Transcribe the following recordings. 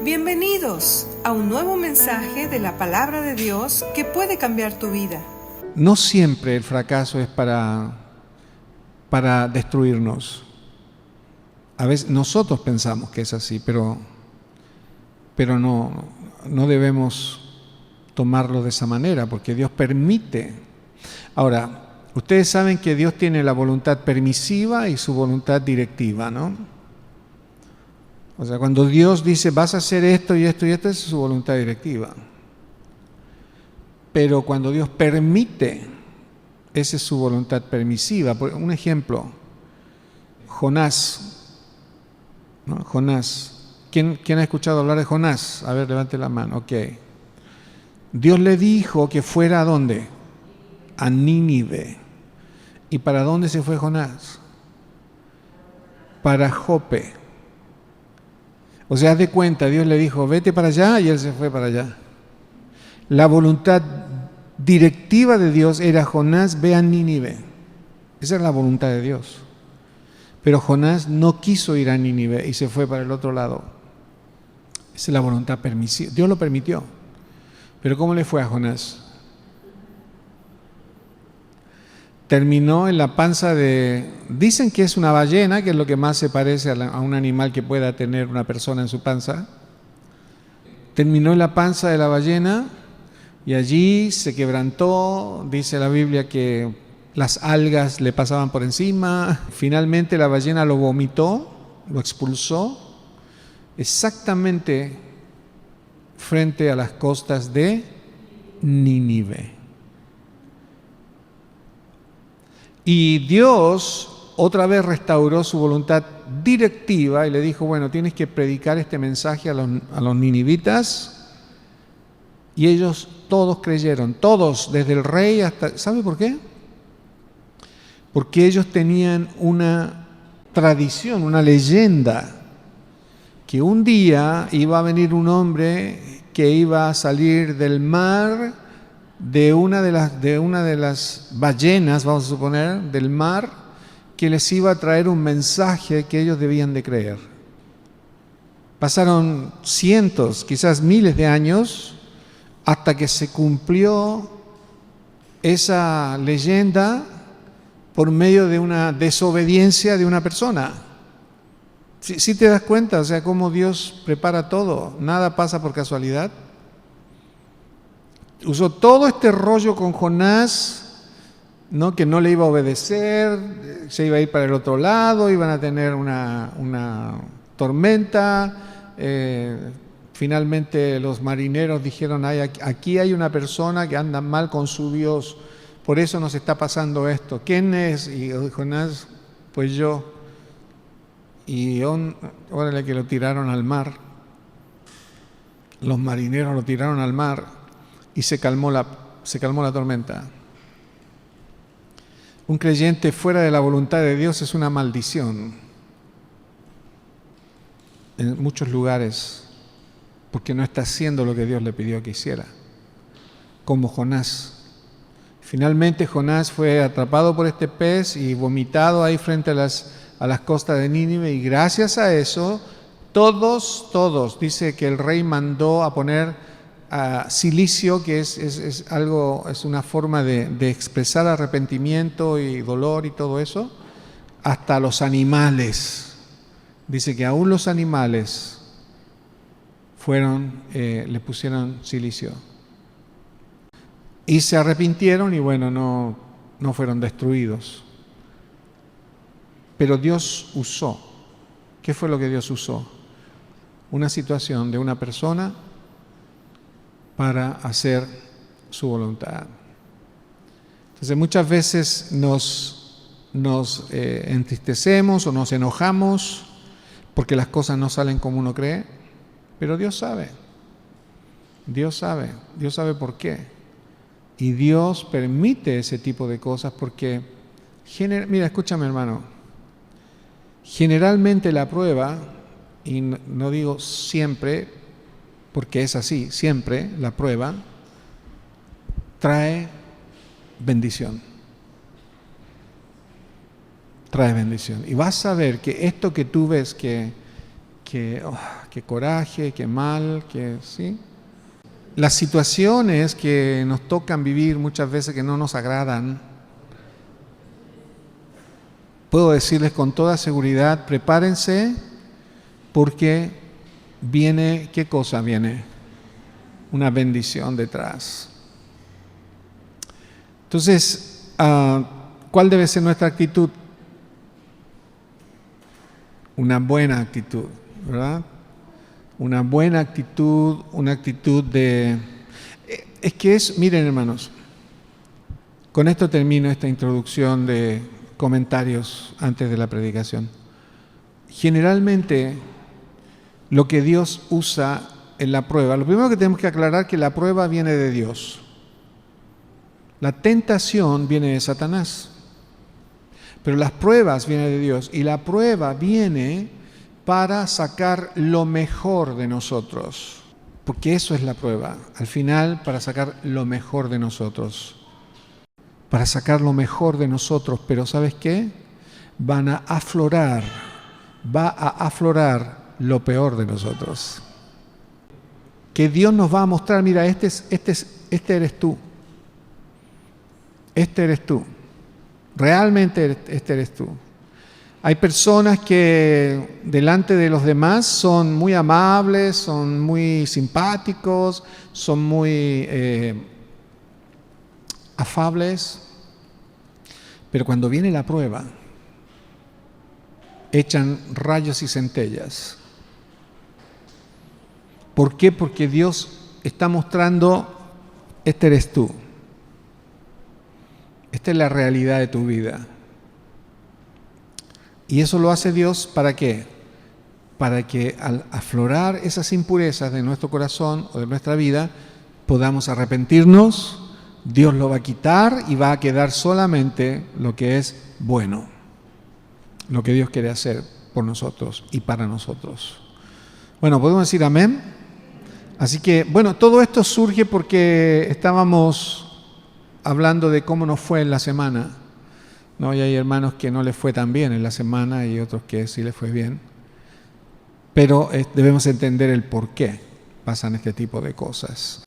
Bienvenidos a un nuevo mensaje de la Palabra de Dios que puede cambiar tu vida. No siempre el fracaso es para destruirnos. A veces nosotros pensamos que es así, pero no debemos tomarlo de esa manera, porque Dios permite. Ahora, ustedes saben que Dios tiene la voluntad permisiva y su voluntad directiva, ¿no? O sea, cuando Dios dice vas a hacer esto y esto y esto, esa es su voluntad directiva. Pero cuando Dios permite, esa es su voluntad permisiva. Un ejemplo, Jonás, ¿no? Jonás. ¿Quién ha escuchado hablar de Jonás? A ver, levante la mano. Ok. Dios le dijo que fuera ¿a dónde? A Nínive. ¿Y para dónde se fue Jonás? Para Jope. O sea, haz de cuenta, Dios le dijo, vete para allá, y él se fue para allá. La voluntad directiva de Dios era Jonás, ve a Nínive. Esa era la voluntad de Dios. Pero Jonás no quiso ir a Nínive y se fue para el otro lado. Esa es la voluntad permisiva. Dios lo permitió. Pero ¿cómo le fue a Jonás? Terminó en la panza de... Dicen que es una ballena, que es lo que más se parece a un animal que pueda tener una persona en su panza. Terminó en la panza de la ballena y allí se quebrantó. Dice la Biblia que las algas le pasaban por encima. Finalmente la ballena lo vomitó, lo expulsó, exactamente frente a las costas de Nínive. Y Dios otra vez restauró su voluntad directiva y le dijo, bueno, tienes que predicar este mensaje a los ninivitas. Y ellos todos creyeron, todos, desde el rey hasta... ¿Sabe por qué? Porque ellos tenían una tradición, una leyenda, que un día iba a venir un hombre que iba a salir del mar, de una de las ballenas, vamos a suponer, del mar, que les iba a traer un mensaje que ellos debían de creer. Pasaron cientos, quizás miles de años, hasta que se cumplió esa leyenda por medio de una desobediencia de una persona. ¿Sí te das cuenta? O sea, cómo Dios prepara todo, nada pasa por casualidad. Usó todo este rollo con Jonás, ¿no? Que no le iba a obedecer, se iba a ir para el otro lado, iban a tener una tormenta. Finalmente los marineros dijeron, aquí hay una persona que anda mal con su Dios, por eso nos está pasando esto. ¿Quién es? Y Jonás, pues yo. Y órale que lo tiraron al mar. Los marineros lo tiraron al mar. Y se calmó la tormenta. Un creyente fuera de la voluntad de Dios es una maldición en muchos lugares, porque no está haciendo lo que Dios le pidió que hiciera, como Jonás. Finalmente Jonás fue atrapado por este pez y vomitado ahí frente a las costas de Nínive, y gracias a eso todos, dice que el rey mandó a poner silicio, que es una forma de expresar arrepentimiento y dolor y todo eso, hasta los animales. Dice que aún los animales le pusieron silicio. Y se arrepintieron y bueno, no fueron destruidos. Pero Dios usó. ¿Qué fue lo que Dios usó? Una situación de una persona para hacer su voluntad. Entonces muchas veces nos entristecemos o nos enojamos porque las cosas no salen como uno cree, pero Dios sabe por qué. Y Dios permite ese tipo de cosas porque, mira, escúchame hermano, generalmente la prueba, y no digo siempre, porque es así, siempre la prueba trae bendición. Trae bendición. Y vas a ver que esto que tú ves que qué coraje, qué mal, ¿sí? Las situaciones que nos tocan vivir muchas veces que no nos agradan, puedo decirles con toda seguridad, prepárense porque viene, ¿qué cosa viene? Una bendición detrás. Entonces, ¿cuál debe ser nuestra actitud? Una buena actitud, ¿verdad? Una buena actitud, una actitud de... miren hermanos, con esto termino esta introducción de comentarios antes de la predicación. Generalmente, lo que Dios usa en la prueba, lo primero que tenemos que aclarar es que la prueba viene de Dios. La tentación viene de Satanás. Pero las pruebas vienen de Dios y la prueba viene para sacar lo mejor de nosotros. Porque eso es la prueba. Al final, para sacar lo mejor de nosotros. Para sacar lo mejor de nosotros. Pero ¿sabes qué? Va a aflorar lo peor de nosotros. Que Dios nos va a mostrar, mira, este eres tú. Este eres tú. Realmente este eres tú. Hay personas que delante de los demás son muy amables, son muy simpáticos, son muy afables, pero cuando viene la prueba, echan rayos y centellas. ¿Por qué? Porque Dios está mostrando, este eres tú. Esta es la realidad de tu vida. Y eso lo hace Dios ¿para qué? Para que al aflorar esas impurezas de nuestro corazón o de nuestra vida, podamos arrepentirnos, Dios lo va a quitar y va a quedar solamente lo que es bueno, lo que Dios quiere hacer por nosotros y para nosotros. Bueno, ¿podemos decir amén? Así que, bueno, todo esto surge porque estábamos hablando de cómo nos fue en la semana, ¿no? Y hay hermanos que no les fue tan bien en la semana y otros que sí les fue bien. Pero debemos entender el por qué pasan este tipo de cosas.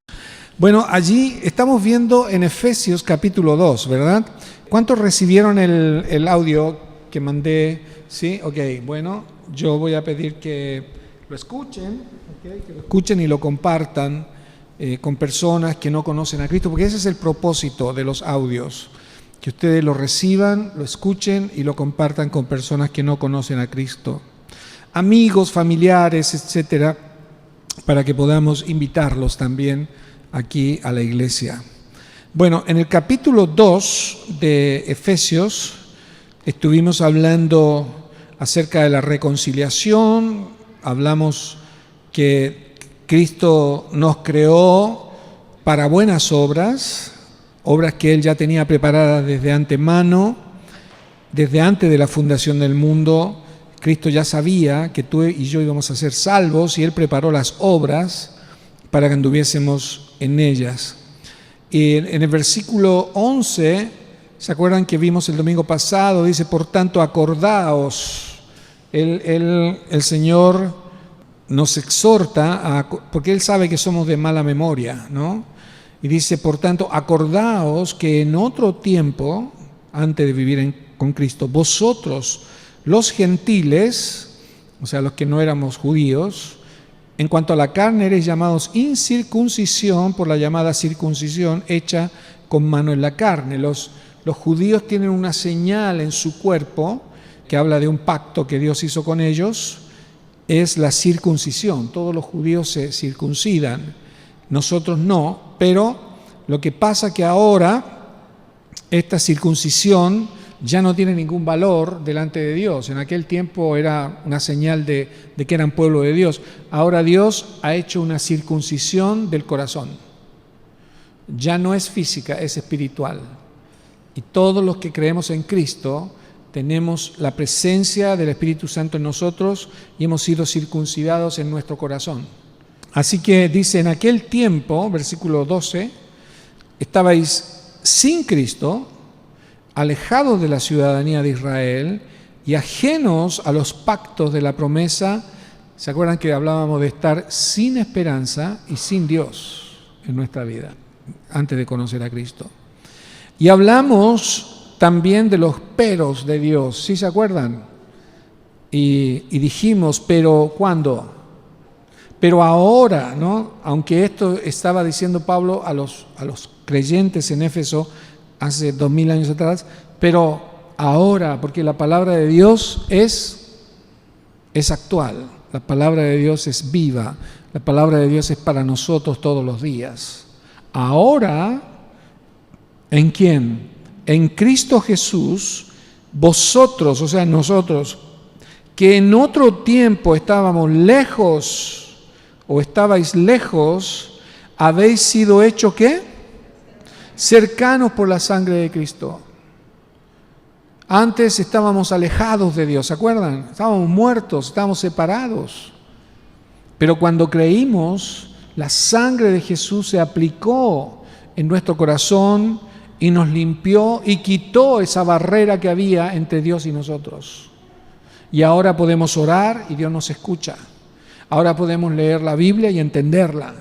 Bueno, allí estamos viendo en Efesios capítulo 2, ¿verdad? ¿Cuántos recibieron el audio que mandé? ¿Sí? Ok, bueno, yo voy a pedir que lo escuchen, ¿okay? Que lo escuchen y lo compartan con personas que no conocen a Cristo, porque ese es el propósito de los audios, que ustedes lo reciban, lo escuchen y lo compartan con personas que no conocen a Cristo, amigos, familiares, etcétera, para que podamos invitarlos también aquí a la iglesia. Bueno, en el capítulo 2 de Efesios estuvimos hablando acerca de la reconciliación, hablamos que Cristo nos creó para buenas obras, obras que Él ya tenía preparadas desde antemano, desde antes de la fundación del mundo. Cristo ya sabía que tú y yo íbamos a ser salvos y Él preparó las obras para que anduviésemos en ellas. Y en el versículo 11, ¿se acuerdan que vimos el domingo pasado? Dice, por tanto, acordaos. El Señor nos exhorta, porque Él sabe que somos de mala memoria, ¿no? Y dice, por tanto, acordaos que en otro tiempo, antes de vivir con Cristo, vosotros, los gentiles, o sea, los que no éramos judíos, en cuanto a la carne, eres llamados incircuncisión por la llamada circuncisión hecha con mano en la carne. Los judíos tienen una señal en su cuerpo que habla de un pacto que Dios hizo con ellos, es la circuncisión. Todos los judíos se circuncidan, nosotros no, pero lo que pasa es que ahora esta circuncisión ya no tiene ningún valor delante de Dios. En aquel tiempo era una señal de que eran pueblo de Dios. Ahora Dios ha hecho una circuncisión del corazón. Ya no es física, es espiritual. Y todos los que creemos en Cristo tenemos la presencia del Espíritu Santo en nosotros y hemos sido circuncidados en nuestro corazón. Así que dice, en aquel tiempo, versículo 12, estabais sin Cristo, alejados de la ciudadanía de Israel y ajenos a los pactos de la promesa, ¿Se acuerdan que hablábamos de estar sin esperanza y sin Dios en nuestra vida, antes de conocer a Cristo? Y hablamos también de los peros de Dios, ¿sí se acuerdan? Y dijimos, pero ¿cuándo? Pero ahora, ¿no? Aunque esto estaba diciendo Pablo a los creyentes en Éfeso hace 2000 años atrás, pero ahora, porque la palabra de Dios es actual, la palabra de Dios es viva, la palabra de Dios es para nosotros todos los días. Ahora, ¿en quién? En Cristo Jesús, vosotros, o sea, nosotros, que en otro tiempo estábamos lejos, o estabais lejos, habéis sido hechos, ¿qué? Cercanos por la sangre de Cristo. Antes estábamos alejados de Dios, ¿se acuerdan? Estábamos muertos, estábamos separados. Pero cuando creímos, la sangre de Jesús se aplicó en nuestro corazón y nos limpió y quitó esa barrera que había entre Dios y nosotros. Y ahora podemos orar y Dios nos escucha. Ahora podemos leer la Biblia y entenderla.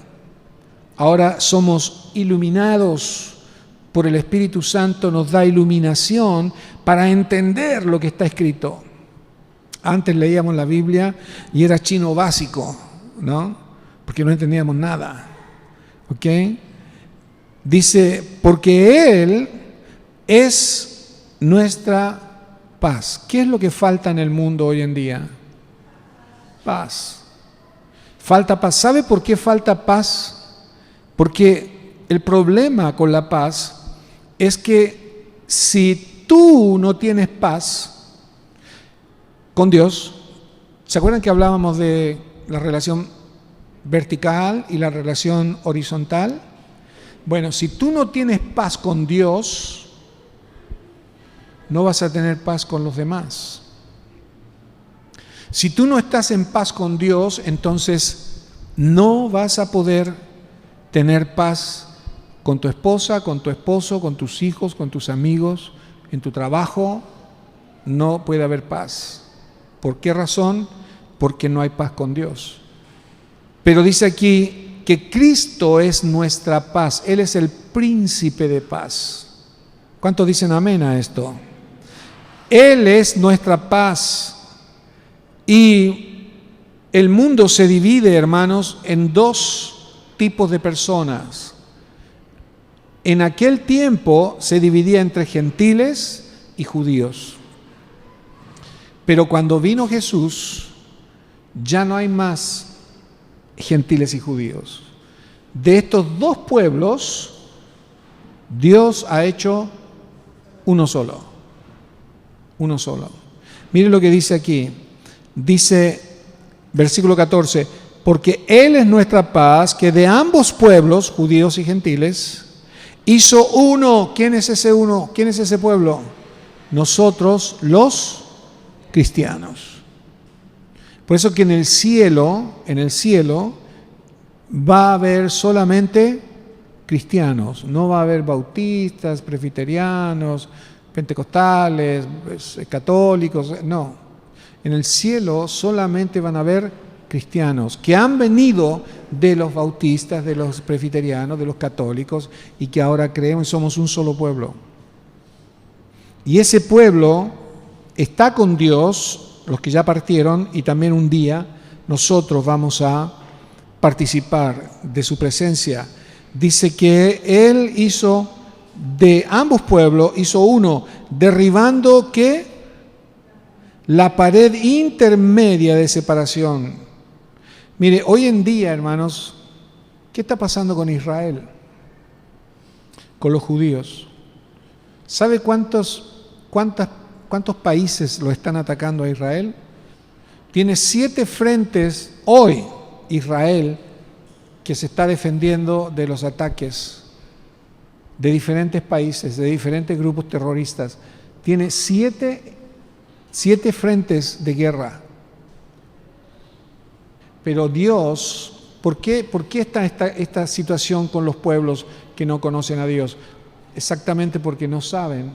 Ahora somos iluminados por el Espíritu Santo, nos da iluminación para entender lo que está escrito. Antes leíamos la Biblia y era chino básico, ¿no? Porque no entendíamos nada. ¿Ok? Dice, porque Él es nuestra paz. ¿Qué es lo que falta en el mundo hoy en día? Paz. Falta paz. ¿Sabe por qué falta paz? Porque el problema con la paz es que si tú no tienes paz con Dios, ¿se acuerdan que hablábamos de la relación vertical y la relación horizontal? Bueno, si tú no tienes paz con Dios, no vas a tener paz con los demás. Si tú no estás en paz con Dios, entonces no vas a poder tener paz con tu esposa, con tu esposo, con tus hijos, con tus amigos, en tu trabajo. No puede haber paz. ¿Por qué razón? Porque no hay paz con Dios. Pero dice aquí que Cristo es nuestra paz. Él es el príncipe de paz. ¿Cuántos dicen amén a esto? Él es nuestra paz. Y el mundo se divide, hermanos, en dos tipos de personas. En aquel tiempo se dividía entre gentiles y judíos. Pero cuando vino Jesús, ya no hay más gentiles y judíos. De estos dos pueblos, Dios ha hecho uno solo. Uno solo. Miren lo que dice aquí. Dice, versículo 14, porque Él es nuestra paz, que de ambos pueblos, judíos y gentiles, hizo uno. ¿Quién es ese uno? ¿Quién es ese pueblo? Nosotros, los cristianos. Por eso que en el cielo va a haber solamente cristianos. No va a haber bautistas, presbiterianos, pentecostales, católicos. No. En el cielo solamente van a haber cristianos que han venido de los bautistas, de los presbiterianos, de los católicos y que ahora creemos y somos un solo pueblo. Y ese pueblo está con Dios, los que ya partieron, y también un día nosotros vamos a participar de su presencia. Dice que Él hizo de ambos pueblos, hizo uno, derribando ¿qué? La pared intermedia de separación. Mire, hoy en día, hermanos, ¿qué está pasando con Israel? Con los judíos. ¿Sabe cuántos países lo están atacando a Israel? Tiene 7 frentes hoy, Israel, que se está defendiendo de los ataques de diferentes países, de diferentes grupos terroristas. Tiene 7 frentes de guerra. Pero Dios, ¿por qué está esta situación con los pueblos que no conocen a Dios? Exactamente porque no saben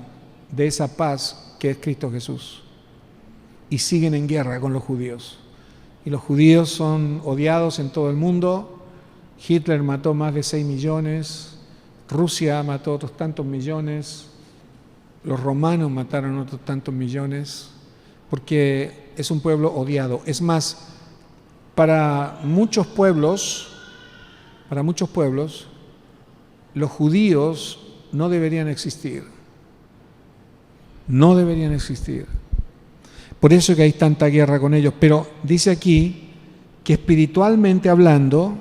de esa paz que es Cristo Jesús. Y siguen en guerra con los judíos. y los judíos son odiados en todo el mundo. Hitler mató más de 6 millones, Rusia mató otros tantos millones, los romanos mataron otros tantos millones, porque es un pueblo odiado. Es más, para muchos pueblos, los judíos no deberían existir. No deberían existir. Por eso que hay tanta guerra con ellos. Pero dice aquí que espiritualmente hablando,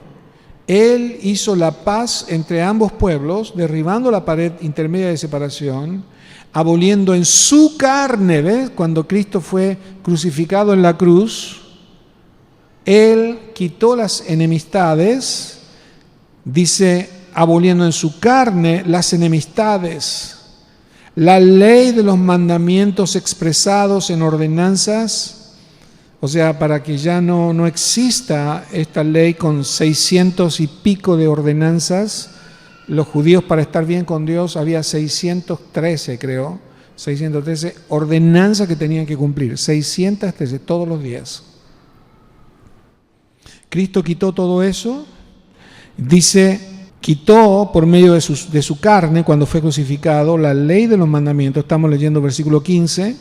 Él hizo la paz entre ambos pueblos, derribando la pared intermedia de separación, aboliendo en su carne, ¿ves? Cuando Cristo fue crucificado en la cruz, Él quitó las enemistades, dice, aboliendo en su carne las enemistades, la ley de los mandamientos expresados en ordenanzas, o sea, para que ya no exista esta ley con 600 y pico de ordenanzas. Los judíos, para estar bien con Dios, había 613 ordenanzas que tenían que cumplir, 613 todos los días. Cristo quitó todo eso, dice, quitó por medio de su carne, cuando fue crucificado, la ley de los mandamientos, estamos leyendo versículo 15,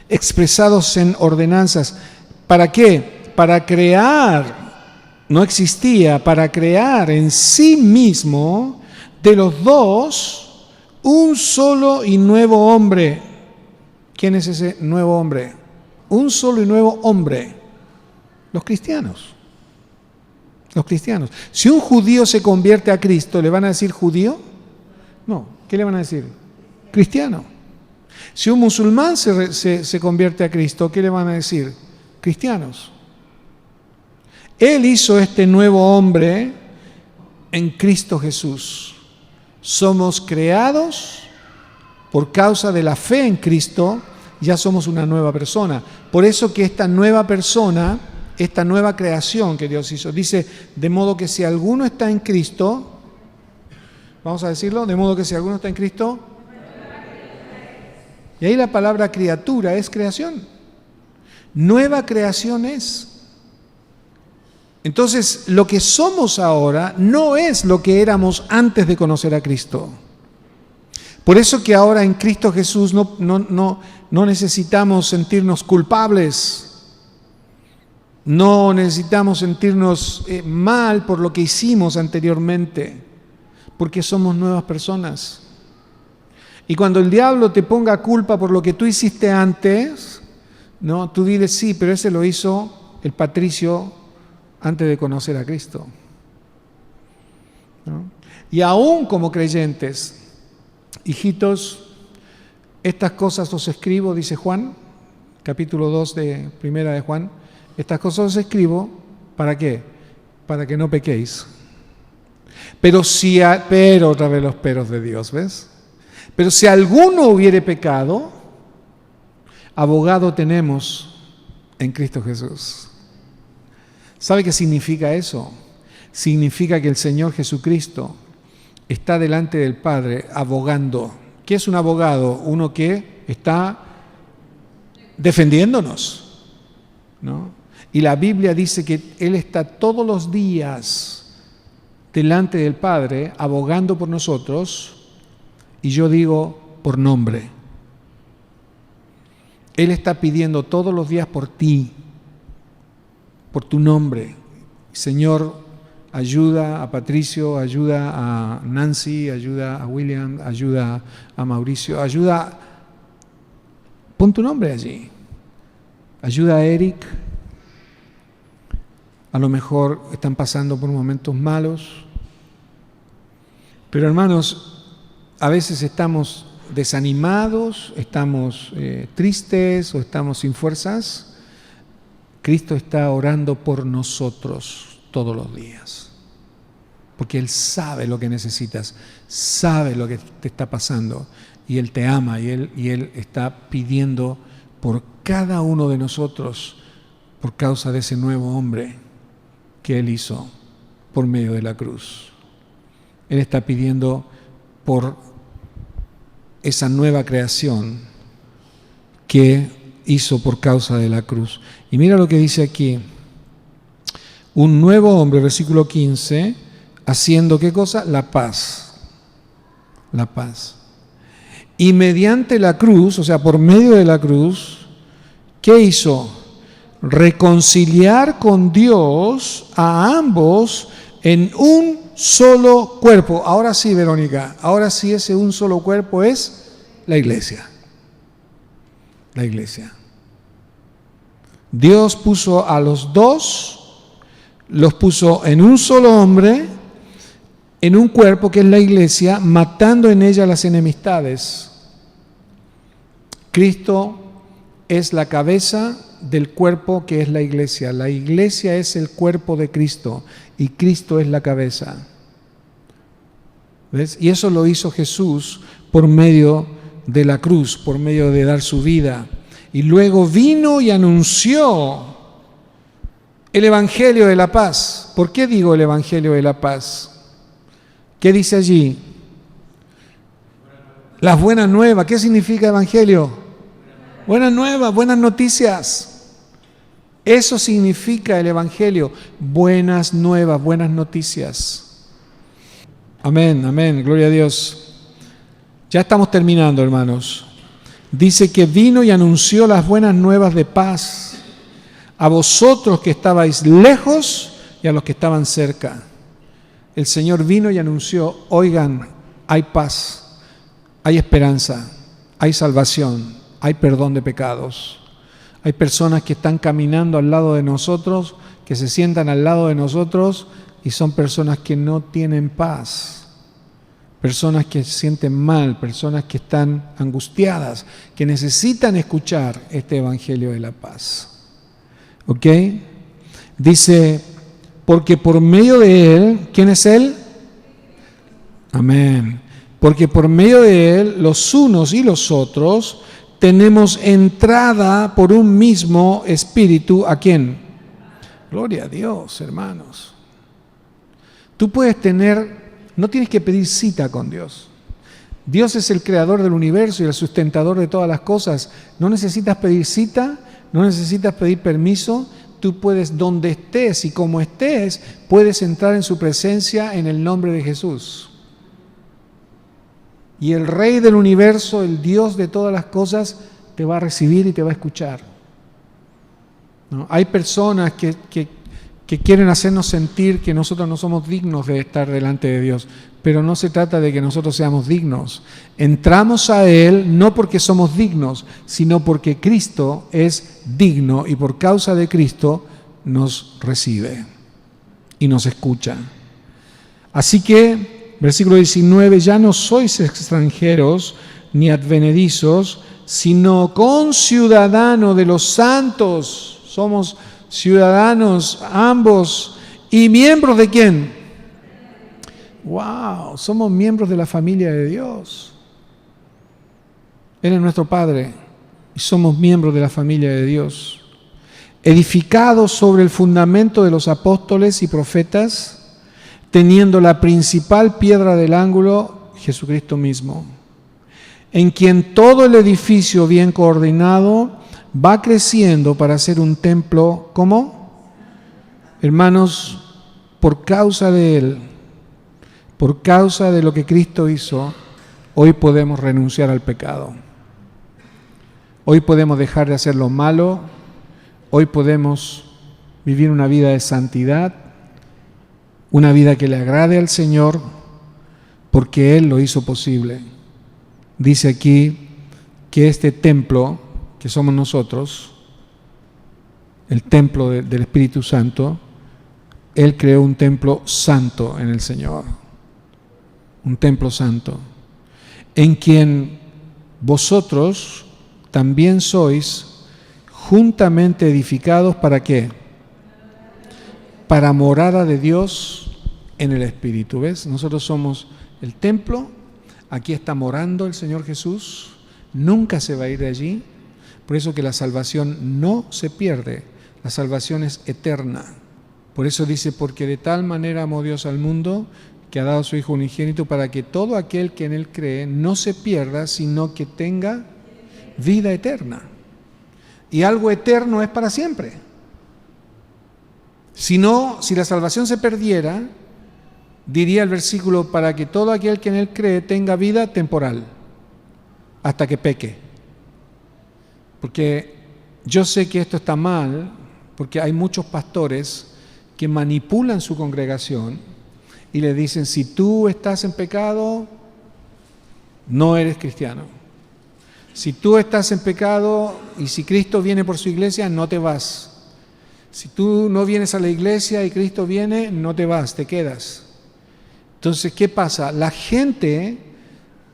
expresados en ordenanzas. ¿Para qué? Para crear, no existía, para crear en sí mismo de los dos un solo y nuevo hombre. ¿Quién es ese nuevo hombre? Un solo y nuevo hombre. Los cristianos. Los cristianos. Si un judío se convierte a Cristo, ¿le van a decir judío? No. ¿Qué le van a decir? Cristiano. Si un musulmán se convierte a Cristo, ¿qué le van a decir? Cristianos. Él hizo este nuevo hombre en Cristo Jesús. Somos creados por causa de la fe en Cristo, ya somos una nueva persona. Por eso que esta nueva persona, esta nueva creación que Dios hizo, dice, de modo que si alguno está en Cristo, vamos a decirlo, de modo que si alguno está en Cristo, y ahí la palabra criatura es creación, nueva creación es. Entonces, lo que somos ahora no es lo que éramos antes de conocer a Cristo. Por eso que ahora en Cristo Jesús no necesitamos sentirnos culpables. No necesitamos sentirnos mal por lo que hicimos anteriormente, porque somos nuevas personas. Y cuando el diablo te ponga culpa por lo que tú hiciste antes, ¿no? Tú diles, sí, pero ese lo hizo el patricio antes de conocer a Cristo, ¿no? Y aún como creyentes, hijitos, estas cosas os escribo, dice Juan, capítulo 2 de Primera de Juan, estas cosas os escribo, ¿para qué? Para que no pequéis. Pero otra vez los peros de Dios, ¿ves? Pero si alguno hubiere pecado, abogado tenemos en Cristo Jesús. ¿Sabe qué significa eso? Significa que el Señor Jesucristo está delante del Padre abogando. ¿Qué es un abogado? Uno que está defendiéndonos, ¿no? Y la Biblia dice que Él está todos los días delante del Padre abogando por nosotros, y yo digo por nombre. Él está pidiendo todos los días por ti, por tu nombre. Señor, ayuda a Patricio, ayuda a Nancy, ayuda a William, ayuda a Mauricio, pon tu nombre allí. Ayuda a Eric. A lo mejor están pasando por momentos malos. Pero hermanos, a veces estamos desanimados, estamos tristes o estamos sin fuerzas. Cristo está orando por nosotros todos los días. Porque Él sabe lo que necesitas, sabe lo que te está pasando. Y Él te ama y Él está pidiendo por cada uno de nosotros por causa de ese nuevo hombre que Él hizo por medio de la cruz. Él está pidiendo por esa nueva creación que hizo por causa de la cruz. Y mira lo que dice aquí, un nuevo hombre, versículo 15, haciendo ¿qué cosa? La paz. La paz. Y mediante la cruz, o sea, por medio de la cruz, ¿qué hizo? Reconciliar con Dios a ambos en un solo cuerpo. Ahora sí, Verónica, ahora sí ese un solo cuerpo es la iglesia. La iglesia. Dios puso a los dos, los puso en un solo hombre, en un cuerpo que es la iglesia, matando en ella las enemistades. Cristo es la cabeza del cuerpo que es la iglesia. La iglesia es el cuerpo de Cristo y Cristo es la cabeza. ¿Ves? Y eso lo hizo Jesús por medio de la cruz, por medio de dar su vida. Y luego vino y anunció el Evangelio de la paz. ¿Por qué digo el Evangelio de la paz? ¿Qué dice allí? Las buenas nuevas. ¿Qué significa Evangelio? Buenas nuevas, buenas noticias. Eso significa el Evangelio. Buenas nuevas, buenas noticias. Amén, amén, gloria a Dios. Ya estamos terminando, hermanos. Dice que vino y anunció las buenas nuevas de paz a vosotros que estabais lejos y a los que estaban cerca. El Señor vino y anunció, oigan, hay paz, hay esperanza, hay salvación, hay perdón de pecados. Hay personas que están caminando al lado de nosotros, que se sientan al lado de nosotros y son personas que no tienen paz. Personas que se sienten mal, personas que están angustiadas, que necesitan escuchar este Evangelio de la paz. ¿Ok? Dice, porque por medio de Él, ¿quién es Él? Amén. Porque por medio de Él, los unos y los otros, tenemos entrada por un mismo Espíritu, ¿a quién? Gloria a Dios, hermanos. Tú puedes no tienes que pedir cita con Dios. Dios es el creador del universo y el sustentador de todas las cosas. No necesitas pedir cita, no necesitas pedir permiso. Tú puedes, donde estés y como estés, puedes entrar en su presencia en el nombre de Jesús. Y el Rey del universo, el Dios de todas las cosas, te va a recibir y te va a escuchar. ¿No? Hay personas que quieren hacernos sentir que nosotros no somos dignos de estar delante de Dios, pero no se trata de que nosotros seamos dignos. Entramos a Él no porque somos dignos, sino porque Cristo es digno y por causa de Cristo nos recibe y nos escucha. Así que, versículo 19, ya no sois extranjeros ni advenedizos, sino conciudadanos de los santos. Somos ciudadanos ambos y miembros de ¿quién? ¡Wow! Somos miembros de la familia de Dios. Él es nuestro Padre y somos miembros de la familia de Dios. Edificados sobre el fundamento de los apóstoles y profetas, teniendo la principal piedra del ángulo, Jesucristo mismo, en quien todo el edificio bien coordinado va creciendo para ser un templo, ¿cómo? Hermanos, por causa de Él, por causa de lo que Cristo hizo, hoy podemos renunciar al pecado. Hoy podemos dejar de hacer lo malo, hoy podemos vivir una vida de santidad, una vida que le agrade al Señor, porque Él lo hizo posible. Dice aquí que este templo, que somos nosotros, el templo del Espíritu Santo, Él creó un templo santo en el Señor, un templo santo, en quien vosotros también sois juntamente edificados, ¿para qué? Para morada de Dios en el Espíritu, ¿ves? Nosotros somos el templo, aquí está morando el Señor Jesús, nunca se va a ir de allí. Por eso que la salvación no se pierde, la salvación es eterna. Por eso dice, porque de tal manera amó Dios al mundo, que ha dado a su Hijo unigénito, para que todo aquel que en Él cree no se pierda, sino que tenga vida eterna. Y algo eterno es para siempre. Si no, si la salvación se perdiera, diría el versículo, para que todo aquel que en él cree tenga vida temporal, hasta que peque. Porque yo sé que esto está mal, porque hay muchos pastores que manipulan su congregación y le dicen, si tú estás en pecado, no eres cristiano. Si tú estás en pecado y si Cristo viene por su iglesia, no te vas. Si tú no vienes a la iglesia y Cristo viene, no te vas, te quedas. Entonces, ¿qué pasa? La gente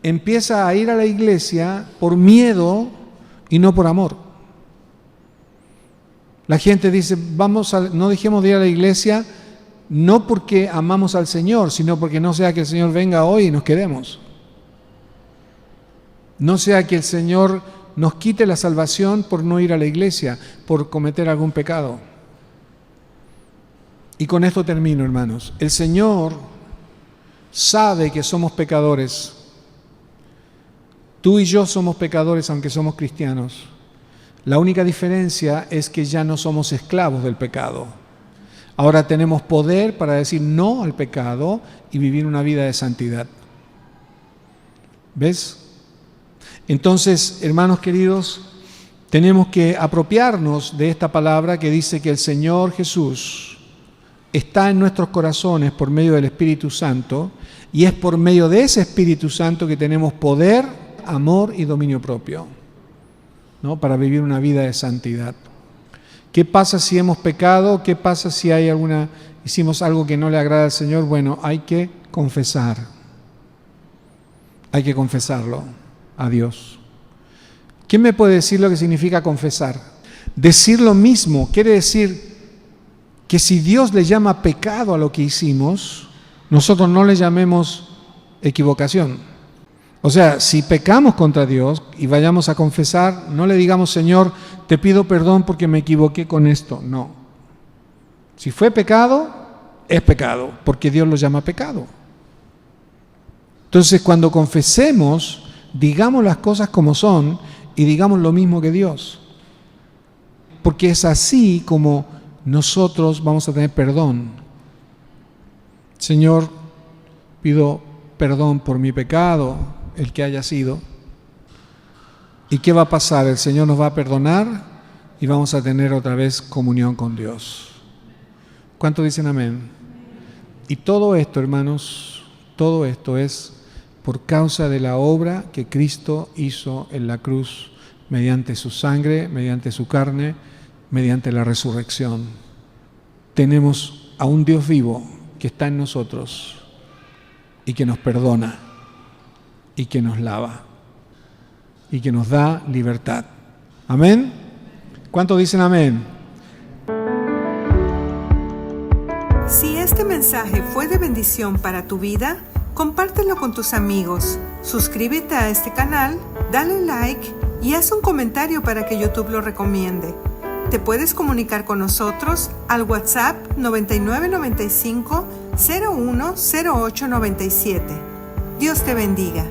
empieza a ir a la iglesia por miedo y no por amor. La gente dice, no dejemos de ir a la iglesia, no porque amamos al Señor, sino porque no sea que el Señor venga hoy y nos quedemos. No sea que el Señor nos quite la salvación por no ir a la iglesia, por cometer algún pecado. Y con esto termino, hermanos. El Señor sabe que somos pecadores. Tú y yo somos pecadores aunque somos cristianos. La única diferencia es que ya no somos esclavos del pecado. Ahora tenemos poder para decir no al pecado y vivir una vida de santidad. ¿Ves? Entonces, hermanos queridos, tenemos que apropiarnos de esta palabra que dice que el Señor Jesús está en nuestros corazones por medio del Espíritu Santo, y es por medio de ese Espíritu Santo que tenemos poder, amor y dominio propio, ¿no? Para vivir una vida de santidad. ¿Qué pasa si hemos pecado? ¿Qué pasa si hicimos algo que no le agrada al Señor? Bueno, hay que confesar. Hay que confesarlo a Dios. ¿Quién me puede decir lo que significa confesar? Decir lo mismo quiere decir que si Dios le llama pecado a lo que hicimos, nosotros no le llamemos equivocación. O sea, si pecamos contra Dios y vayamos a confesar, no le digamos, Señor, te pido perdón porque me equivoqué con esto. No. Si fue pecado, es pecado, porque Dios lo llama pecado. Entonces, cuando confesemos, digamos las cosas como son y digamos lo mismo que Dios. Porque es así como nosotros vamos a tener perdón. Señor, pido perdón por mi pecado, el que haya sido. ¿Y qué va a pasar? El Señor nos va a perdonar y vamos a tener otra vez comunión con Dios. ¿Cuántos dicen amén? Y todo esto, hermanos, todo esto es por causa de la obra que Cristo hizo en la cruz, mediante su sangre, mediante su carne, mediante la resurrección. Tenemos a un Dios vivo que está en nosotros y que nos perdona y que nos lava y que nos da libertad. ¿Amén? ¿Cuántos dicen amén? Si este mensaje fue de bendición para tu vida, compártelo con tus amigos, suscríbete a este canal, dale like y haz un comentario para que YouTube lo recomiende. Te puedes comunicar con nosotros al WhatsApp 9995 010897. Dios te bendiga.